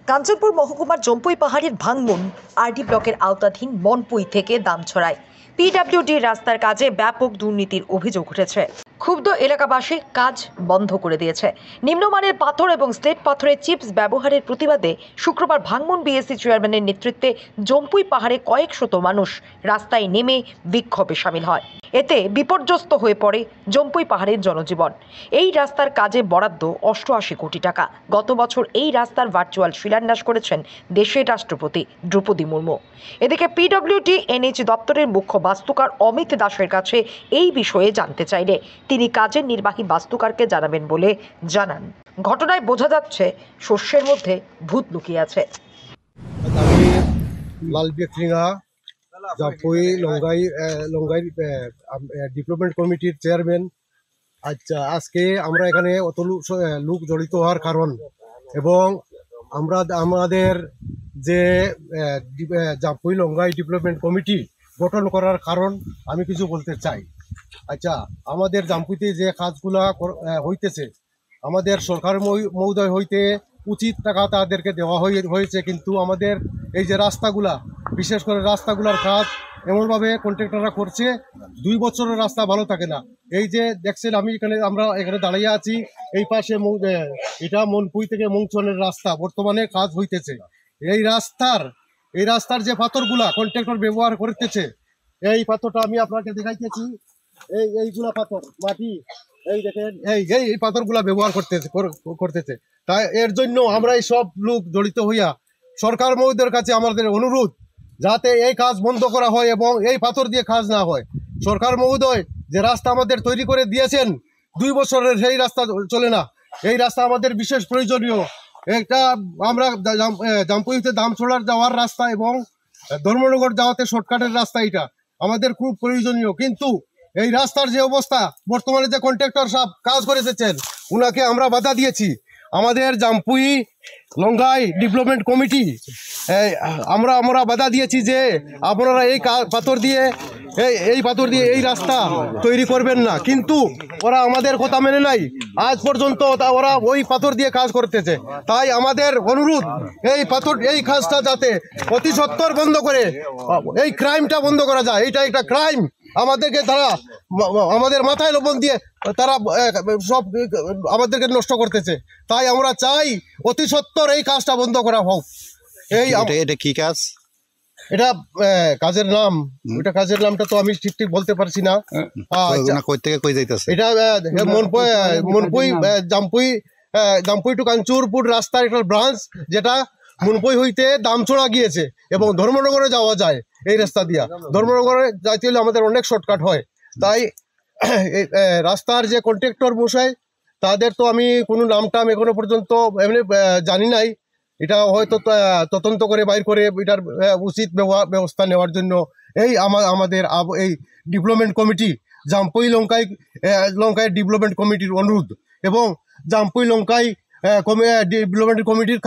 কাঞ্চনপুর মহকুমার জম্পুই পাহাড়ের ভাঙমুন আরডি ব্লকের আওতাধীন মনপুই থেকে দামছড়ায় পিডব্লিউডি রাস্তার কাজে ব্যাপক দুর্নীতির অভিযোগ উঠেছে। ক্ষুব্ধ এলাকাবাসী কাজ বন্ধ করে দিয়েছে। নিম্নমানের পাথর এবং স্লেট পাথরের চিপস ব্যবহারের প্রতিবাদে শুক্রবার ভাঙমুন বিএসসি চেয়ারম্যানের নেতৃত্বে জম্পুই পাহাড়ে কয়েক শত মানুষ রাস্তায় নেমে বিক্ষোভে সামিল হয়। এতে বিপর্যস্ত হয়ে পড়ে জম্পুই পাহাড়ের জনজীবন। এই রাস্তার কাজে বরাদ্দ 88 কোটি টাকা। গত বছর এই রাস্তার ভার্চুয়াল শিলান্যাস করেছেন দেশের রাষ্ট্রপতি দ্রৌপদী মুর্মু। এদিকে পিডব্লিউডি এনএইচ দপ্তরের মুখ্য বাস্তুকার অমিত দাসের কাছে এই বিষয়ে জানতে চাইলে তিনি কাজের নির্বাহী বাস্তুকারকে জানাবেন বলে জানান। ঘটনায় বোঝা যাচ্ছে শস্যের মধ্যে ভূত লুকিয়ে আছে। জম্পুই লঙ্গাই ডেভেলপমেন্ট কমিটির চেয়ারম্যান। আচ্ছা, আজকে আমরা এখানে অত লোক জড়িত হওয়ার কারণ এবং আমাদের যে জম্পুই লঙ্গাই ডেভেলপমেন্ট কমিটি গঠন করার কারণ আমি কিছু বলতে চাই। আচ্ছা, আমাদের জম্পুইতে যে কাজগুলা হইতেছে, আমাদের সরকার মহোদয় হইতে উচিত টাকা তাদেরকে দেওয়া হয়েছে, কিন্তু আমাদের এই যে রাস্তাগুলা, বিশেষ করে রাস্তাগুলার কাজ এমনভাবে কন্ট্রাক্টররা করছে 2 বছরের রাস্তা ভালো থাকে না। এই যে দেখছেন আমরা এখানে দাঁড়িয়ে আছি, এই পাশে এটা মনপুই থেকে মংচনের রাস্তা বর্তমানে কাজ হইতেছে। এই রাস্তার যে পাথরগুলা কন্ট্রাক্টর ব্যবহার করতেছে, এই পাথরটা আমি আপনাকে দেখাইতেছি। এইগুলা পাথর মাটি, এই দেখেন এই পাথরগুলা ব্যবহার করতেছে। তাই এর জন্য আমরা এই সব লোক জড়িত হইয়া সরকার মহোদয়ের কাছে আমাদের অনুরোধ, যাতে এই কাজ বন্ধ করা হয় এবং এই পাথর দিয়ে কাজ না হয়। সরকার মহোদয় যে রাস্তা আমাদের তৈরি করে দিয়েছেন 2 বছরের, সেই রাস্তা চলে না। এই রাস্তা আমাদের বিশেষ প্রয়োজনীয়। একটা আমরা জম্পুইতে দামছড়ার যাওয়ার রাস্তা এবং ধর্মনগর যাওয়াতে শর্টকাটের রাস্তা, এটা আমাদের খুব প্রয়োজনীয়। কিন্তু এই রাস্তার যে অবস্থা, বর্তমানে যে কন্ট্রাক্টর সাহেব কাজ করেছেন, উনাকে আমরা বাধা দিয়েছি। আমাদের জম্পুই লঙ্গাই ডেভেলপমেন্ট কমিটি আমরা বাধা দিয়েছি যে আপনারা এই পাথর দিয়ে এই রাস্তা তৈরি করবেন না, কিন্তু ওরা আমাদের কথা মেনে নাই। আজ পর্যন্ত ওরা ওই পাথর দিয়ে কাজ করতেছে। তাই আমাদের অনুরোধ, এই কাজটা যাতে অতি সত্বর বন্ধ করে এই ক্রাইমটা বন্ধ করা যায়। এটা একটা ক্রাইম। আমাদেরকে তারা আমাদের মাথায় লবণ দিয়ে তারা সব আমাদেরকে নষ্ট করতেছে। তাই আমরা চাই অতি সত্বর এই কাজটা বন্ধ করা হোক। এটা কি কাজ? এটা কাজের নামটা তো আমি ঠিক বলতে পারছি না। এটা জম্পুই টু কাঞ্চনপুর রাস্তার একটা ব্রাঞ্চ, যেটা মনপুই হইতে দামছড়া গিয়েছে এবং ধর্মনগরে যাওয়া যায়। এই রাস্তা দিয়া ধর্মনগরে যাইতে হলে আমাদের অনেক শর্টকাট হয়। তাই রাস্তার যে কন্ট্রাক্টর মশাই, তাদের তো আমি কোনো নামটাম এখনো পর্যন্ত এমনি জানি নাই। এটা হয়তো তদন্ত করে বাইর করে এটার উচিত ব্যবস্থা নেওয়ার জন্য আমাদের এই ডেভেলপমেন্ট কমিটি, জম্পুই লঙ্কাই ডেভেলপমেন্ট কমিটির অনুরোধ এবং জম্পুই লঙ্কাই ডেভেলপমেন্ট কমিটির